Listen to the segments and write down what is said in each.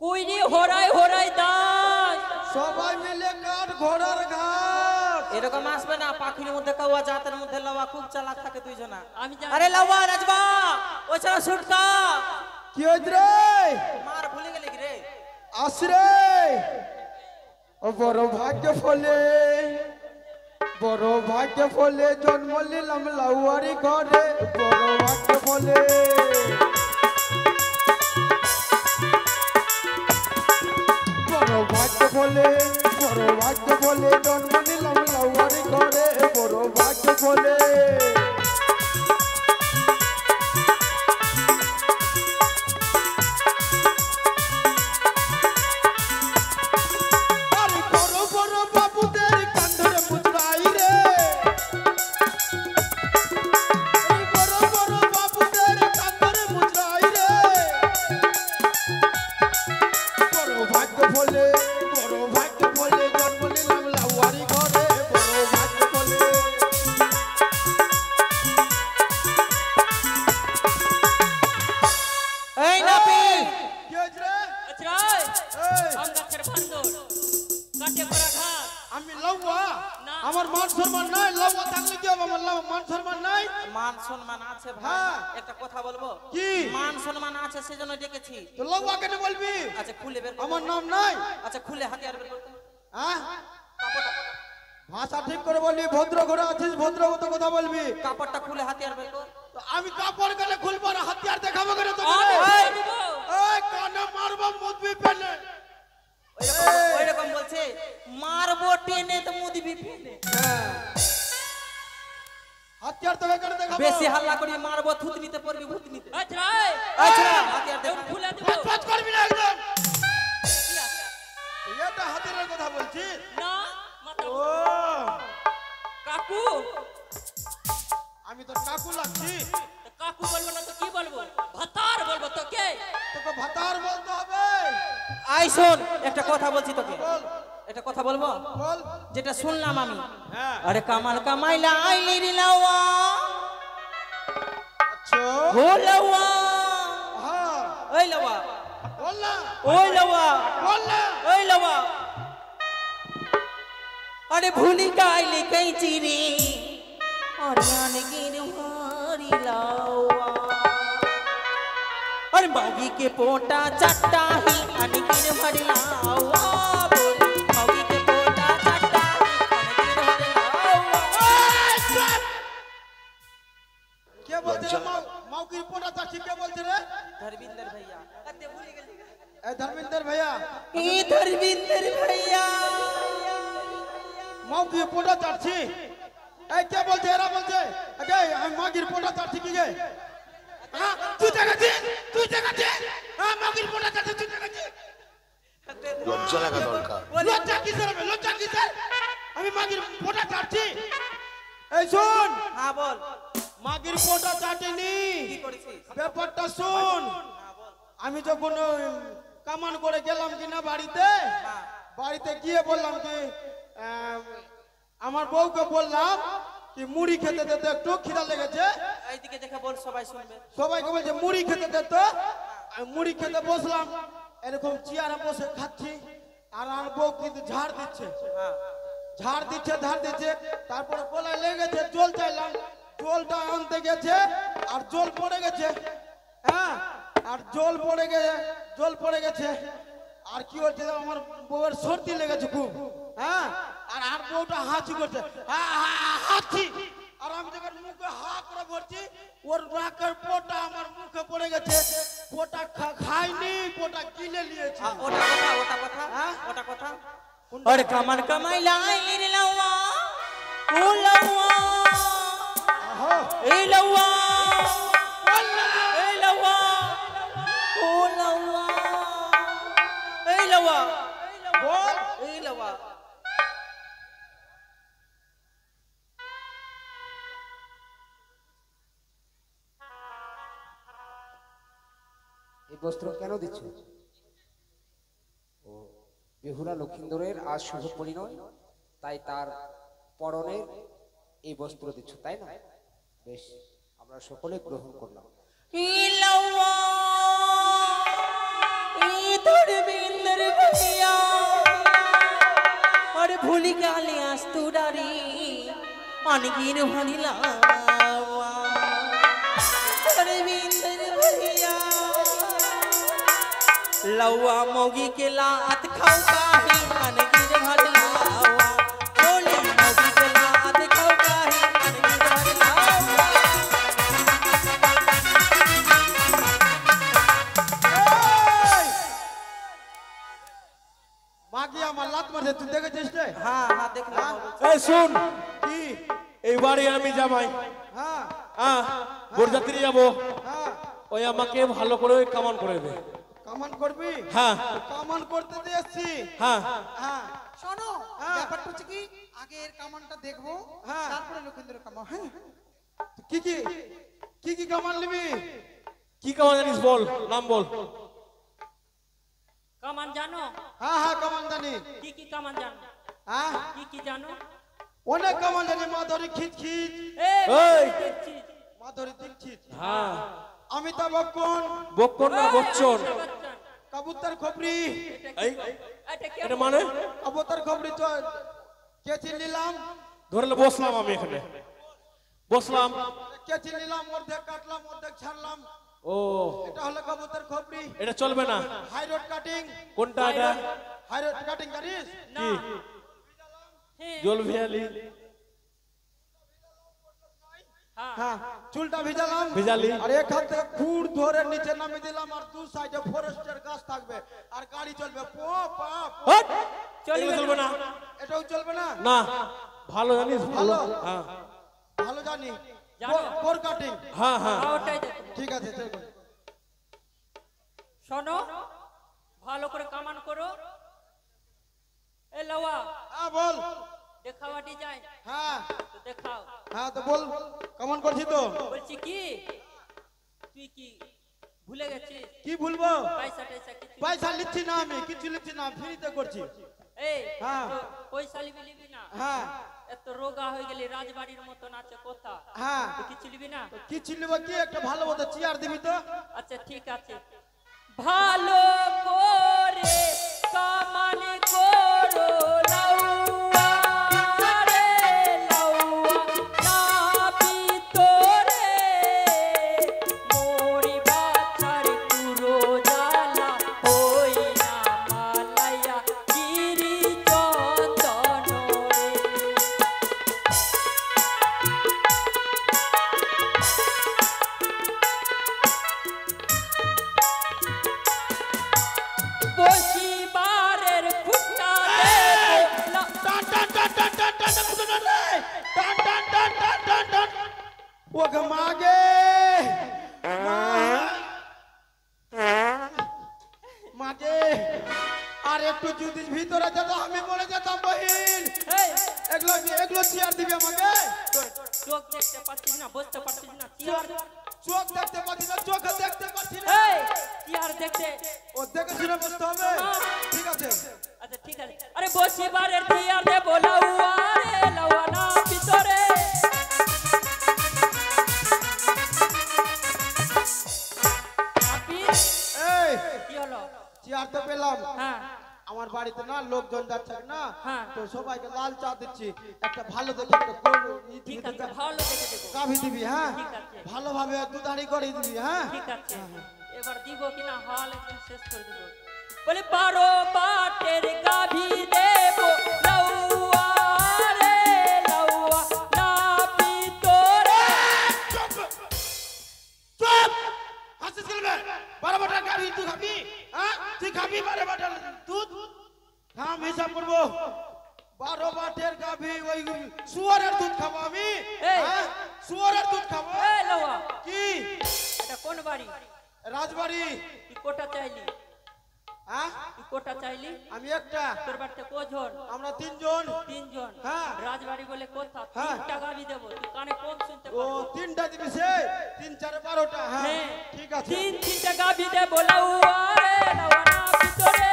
কই রে হরাই হরাই দাস সবাই মিলে কাঠ ঘোড়ার ঘাট। এরকম আসবে না, পাখির মধ্যে কাউয়া জাতের মধ্যে লাওয়া খুব চালাক থাকে দুইজনা। আমি আরে লাওয়া রাজবা ওই ছাড়া শুটকা কি হইছে রে? মার ভুলে গেলে কি রে? আসরে ও বড় ভাগ্য ফলে, বড় ভাগ্য ফলে জন্ম নিলাম লাউয়ারি ঘরে। বড় ভাগ্য ফলে, বড় ভাগ্য ফলে, বড় ভাগ্য ফলে জন্ম নিলাম লাউয়ারি ঘরে। বড় ভাগ্য ফলে আমার মান সম্মান নাই। লাউয়া থাকলে কি হবে? আমার মান সম্মান নাই। মান সম্মান আছে ভাই। হ্যাঁ। একটা কথা বলবো কি? মান সম্মান আছে সেজন্য ডেকেছি। তো লাউয়া কেন বলবি? আচ্ছা খুলে বের কর। আমার নাম নাই। আচ্ছা খুলে হাতিয়ার বের করতে। হ্যাঁ, কাপড়টা ভাষা ঠিক করে বলবি। ভদ্র ঘরে আছিস, ভদ্র মতো কথা বলবি। কাপড়টা খুলে হাতিয়ার বের কর। তো আমি কাপড় গেলে খুলবো না, হাতিয়ার দেখাবো কেন তোকে? এই কানে মারবো মুদবি পেলে। ওইরকম বলছে মারবো টেনে তো মুদিবি ফেলে। হাতিয়ার তোকে কেন দেখাবো? বেশি হাল্লা করি মারবো থুতনিতে পড়বি ভূতনিতে। আচ্ছা আচ্ছা হাতিয়ার দেখ। খুলে দিব ফাট করবি না একদম। এটা হাতিয়ারের কথা বলছিস না মাথা ও? কাকু আমি তো কাকু লাগছি। তো কাকু বলবো না তো কি বলবো? ভাতার বলবো তো কে? তোকে ভাতার বলতে হবে। আই শোন একটা কথা বলছি তোকে। বল একটা কথা বলবো বল। যেটা শুনলাম আমি। হ্যাঁ। আরে কামাল কামাইলা আইলি রে লাওয়া আচ্ছা ও লাওয়া হ্যাঁ ওই লাওয়া বল না, ওই লাওয়া বল না। ওই লাওয়া আরে ভুলি গাইলি कैची রে অরিয়ান গির মারি লাওয়া अरे मौगी के पोटा चट्टा ही अनगिर भर लावा बोली मौगी के पोटा चट्टा ही अनगिर भर लावा। কে বলছে রে? মাউকির পোটা চাচ্ছি কে বলছে রে? धर्मिंदर भैया अते भूल गेली এই ধর্মেন্দ্র ভাইয়া। ई धर्मिंदर भैया মাউকির পোটা চাচ্ছি। এই কে বলছে? এরা বলছে। আগে আমি মাগির পোটা চাচ্ছি কি গে? হ্যাঁ তুই দেখাচ্ছিস, তুই দেখাচ্ছিস। হ্যাঁ মাগির পোটা চাচ্ছি, তুই দেখাচ্ছিস। লজ্জা লাগা দরকার। লজ্জা কিসের হবে? লজ্জা কিসের? আমি মাগির পোটা চাচ্ছি। এই শোন, हां बोल মাগির পোটা চাটেনি। কি করেছিস ব্যাপারটা শোন। हां बोल আমি যখন কামান করে গেলাম কিনা বাড়িতে, हां বাড়িতে গিয়ে বললাম কি আমার বউকে বললাম কি মুড়ি খেতে দে তো, একটু খিদা লেগেছে। এইদিকে দেখে বল সবাই শুনবে সবাইকে বলছে মুড়ি খেতে দে তো। আমি মুড়ি খেতে বসলাম, এরকম চেয়ারে বসে খাচ্ছি। আর আমার বউ কিন্তু ঝাড় দিচ্ছে, हां ঝাড় দিচ্ছে, ঝাড় দিচ্ছে। তারপরে গলায় লেগেছে, জল চাইলাম। জলটা আনতে গেছে আর জল পড়ে গেছে। হ্যাঁ, আর জল পড়ে গেছে, জল পড়ে গেছে। আর কি হচ্ছে, আমার বউয়ের সর্দি লেগেছে খুব। হ্যাঁ, আর আর বউটা হাঁচি করছে, হাঁচি। আর আমি যখন মুখে হা করে ভরছি, ওর নাকের পোটা আমার মুখে পড়ে গেছে। পোটা খাইনি, পোটা কিনে নিয়েছি। ওটা কথা হ্যাঁ? ওটা কথা और कमर कमाइला आइली रे लावा ओ लावा আহা, ए लावा বল না। ए लावा ओ लावा ए लावा বল। ए लावा এই বস্ত্র কেন দিচ্ছ? ও বেহুলা লক্ষিন্দরের আজ শুভ পরিণয়, তাই তার পরনের এই বস্ত্র দিচ্ছ, তাই না? বেশ, আমরা সকলে গ্রহণ করলাম। ए लावा ए धरबे ভুলি গালি আস্তুরারি অনেকের ভরিলা अरविंदर भैया लौआ मोगी के लात खाओ काहे अनगिर भरलावा चोली मोगी के लात खाओ काहे अनगिर भरलावा মাগি আমার লাত মারছে তুই দেখেছিস রে? हाँ हाँ देखना এই শুন কি? এইবারে আমি জামাই হ্যাঁ বরযাত্রী যাবো হ্যাঁ ওই আমাকে ভালো করে ওই কামান করে দে কামান করবি? হ্যাঁ কামান করতে দিয়েছি। হ্যাঁ হ্যাঁ শোনো হ্যাঁ। ব্যাপারটা হচ্ছে কি আগে এর কামানটা দেখবো হ্যাঁ। তারপরে লক্ষিন্দরের কামান। হ্যাঁ কি কি কি কি কামান নিবি? কি কামান জানিস বল নাম বল কামান জানো? হ্যাঁ হ্যাঁ কামান জানি। কি কামান জানো? হ্যাঁ কি জানো? অনেক কামান জানি। মাধুরী খিচ খিচ, এই দেখছিস? মাধুরী খিচ, হ্যাঁ অমিতাভ বচ্চন, বক্কর না বচ্চন কবুতর খোপড়ি। এই এটা কি? এটা মানে কবুতর খোপড়ি তো কেচি নিলাম, ধরলে বসলাম আমি এখানে বসলাম কেচি নিলাম, অর্ধেক কাটলাম অর্ধেক ছাড়লাম। ও এটা হলো কবুতর খোপড়ি। এটা চলবে না হাই রোড কাটিং। কোনটা এটা হাই রোড কাটিং জানিস? না কি হ্যাঁ জল ভিয়ালি হ্যাঁ হ্যাঁ চুলটা ভিজালাম ভিজালি। আর এখান থেকে খুর ধরে নিচে নামিয়ে দিলাম, আর দু সাইডে ফরেস্টের গাছ থাকবে আর গাড়ি চলবে পো পা পো। হট! চলবে এগুলো চলবে না এটাও চলবে না? না ভালো জানিস ভালো ভালো? হ্যাঁ ভালো জানি। জানো? Four cutting. হ্যাঁ হ্যাঁ ওটাই দেখো। ঠিক আছে চলবে। শোনো ভালো করে কামান করো। এ লওয়া হ্যাঁ বল। দেখাওয়া ডিজাইন হ্যাঁ তো দেখাও। হ্যাঁ তো বল। কেমন করছি তো? বলছি কি তুই কি ভুলে গেছিস? কি ভুলবো? পয়সা টয়সা কিছু? পয়সা নিচ্ছি না, আমি কিছু নিচ্ছি না, ফ্রিতে করছি। এই হ্যাঁ। তো পয়সা লিবি না? হ্যাঁ এত রোগা হয়ে গেলি রাজবাড়ির মতন আছে কথা। হ্যাঁ তুই কিছু লিবি না? কিছু নিব কি? একটা ভালো মতো চেয়ার দিবি তো? আচ্ছা ঠিক আছে। ভালো করে কামান করো লাউয়া রে লাউয়া না ভিতরে মোরি বাছার পুরো জ্বালা হই না মালাইয়া গিরি চন্দন রে। বসিবারের খুঁটা দেব না। টান টান টান টান টান টান টান টান টান রে! টান টান টান টান টান টান। ওকে মাগে মাগে আর একটু যদি ভিতরে যেত আমি মরে যেতাম বহিন। এই, এগুলো এগুলো চেয়ার দিবি আমাকে? চোখ দেখতে পাচ্ছিস না, বুঝতে পারছিস না? চেয়ার চোখ দেখতে পাচ্ছি না, চোখে দেখতে পাচ্ছি না। এই চেয়ার দেখতে। ও দেখে শুনে বসতে হবে। ঠিক আছে আচ্ছা ঠিক আছে। আরে বসিবারের চেয়ার দেব লাউয়া রে লাউয়া না ভিতরে। আপনি এই কি হলো? চেয়ার তো পেলাম। হ্যাঁ আমার বাড়িতে না লোকজন যাচ্ছে না, হ্যাঁ। তো সবাইকে লাল চা দিচ্ছি। একটা ভালো দেখে একটা গরু ঠিক আছে, ভালো দেখে দেবো। গাভী দিবি। হ্যাঁ ঠিক আছে। ভালোভাবে দুধারি করে দিবি। হ্যাঁ ঠিক আছে, এবার দিব কিনা হাল একদম শেষ করে দিব। বলে 12 বাটের গাভী দেব লাউয়া রে লাউয়া না ভিতরে। চুপ হাসিস গেলবে। 12 বাটার গাভী তুই খাবি? হ্যাঁ তুই খাবি 12 বাটার দুধ? হ্যাঁ আমি হিসাব করবো। 12 বাটের গাভী ওই শুয়ারের দুধ খাবো আমি? এই। হ্যাঁ শুয়ারের দুধ খাবো। এই লাউয়া কি? এটা কোন বাড়ি? রাজবাড়ি। তুই কোটা চাইলি? হ্যাঁ তুই কোটা চাইলি? আমি একটা। তোর বাড়িতে কজন? আমরা তিনজন। তিনজন। হ্যাঁ। রাজবাড়ি বলে কথা। হ্যাঁ। 3টা গাভী দেবো, তুই কানে কম শুনতে ও পারবি। 3টা দিবি সে? 3 4 12টা। হ্যাঁ হ্যাঁ ঠিক আছে। 3টা গাভী দেবো লাউয়া রে লাউয়া না ভিতরে।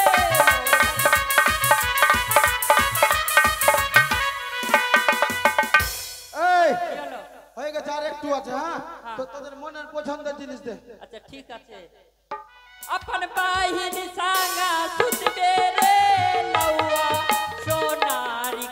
এই কি হলো? হয়ে গেছে, আর একটু আছে। হ্যাঁ হ্যাঁ। তো তোদের মনের পছন্দের জিনিস দে। আচ্ছা ঠিক আছে। अपन बाहिर सांगा सुतबे रे लौआ सोनारी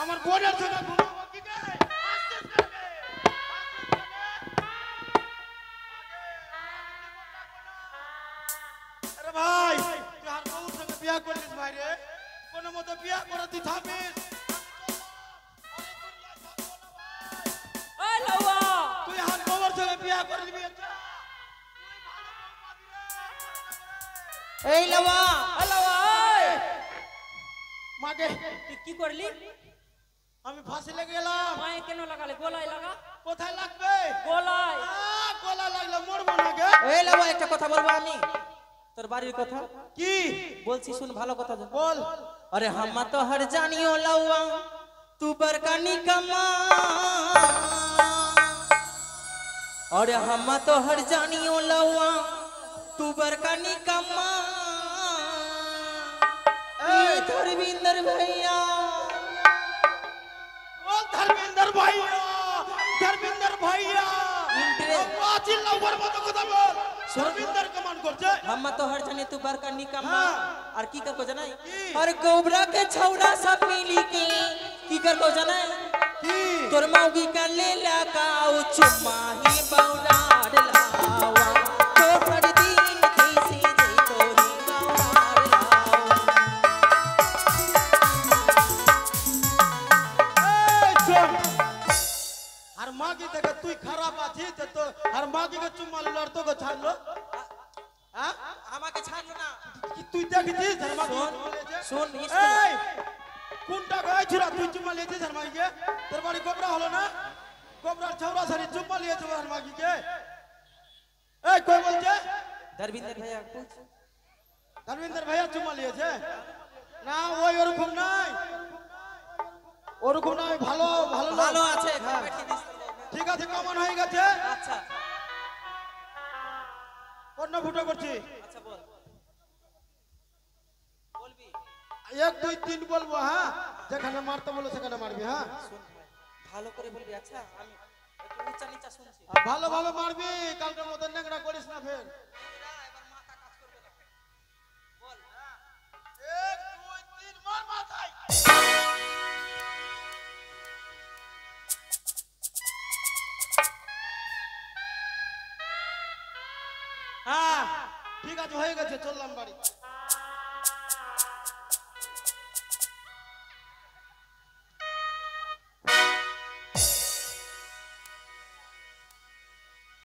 আমার বোনের সঙ্গে ঘুমাবো কি রে? আসছিস কাকে? আরে ভাই তুই আর বউর সঙ্গে বিয়া করলিস ভাই রে, কোনো মতো বিয়া করে তুই থামিস। ওই লাউয়া তুই আর বউর সঙ্গে বিয়া করে দিবি এই লাউয়া মাগে। তুই কি করলি? আমি ফাঁসি লেগে গেলাম। মায়ে কেন লাগালে? গোলায় লাগা। কোথায় লাগবে? গোলায়। গলা লাগলে মরবো না গে। এই লাউয়া একটা কথা বলবো আমি, তোর বাড়ির কথা কি বলছি, শুন ভালো কথা বল। अरे हम तो हर जानियो लौआ तू बरकानी कमा, अरे हम तो हर जानियो लौआ तू बरकानी कमा। धर्मेंद्र भैया, बोल धर्मेंद्र भैया, धर्मेंद्र भैया पाचिल नंबर মতো কথা বল। ধর্মেন্দ্র কমান করছে। हम तो हर जाने तू बरकानी कमा। हाँ। और की कर को जनाई? और कोबरा के छौड़ा सब मिली के की कर को जनाई? কি तोर मौगी का ले लगा ओ चुम्मा ही बौलार लावा, तो हर दिन कैसे दे तो ही बौलार लावा। এই শোন, আর মাগি থেকে তুই খারাপ আছিস তো আর মাগিকে চুম্মা নিল আর তোকে ছাড়লো? হ্যাঁ আমাকে ছাড়লো না। কি তুই দেখেছিস আর মাগি শোন, চুম্মা নিয়েছে? শোন, এই কোনটা গাইছিস তুই চুম্মা নিয়েছিস আর মাগিকে? তোর বাড়ি গোবরা হলো না? গোবরার ছৌরা সারি চুম্মা নিয়েছে আর মাগিকে। এই কই বলছে? धर्मेंद्र भैया कुछ ধর্মেন্দ্র ভাইয়া চুম্মা নিয়েছে? না ওই ওরকম নাই, ওরকম নাই। ভালো ভালো লোক। ভালো আছে, হ্যাঁ। পেটি দিস। ঠিক আছে কমন হয়ে গেছে। আচ্ছা অন্য ফুটো করছি। আচ্ছা বল, বলবি? 1 2 3 বলবো। হ্যাঁ যেখানে মারতে বলো সেখানে মারবি। হ্যাঁ শুন ভাই, ভালো করে বলবি। আচ্ছা আমি একটু উচ্চা নিচা শুনছি। আর ভালোভাবে মারবি, কালকের মতো নেংড়া করিস না ফের। এবার মাথা কাজ করবে না। বল। 1 2 3 মার মাথায়। হ্যাঁ ঠিক আছে হয়ে গেছে, চললাম বাড়ি।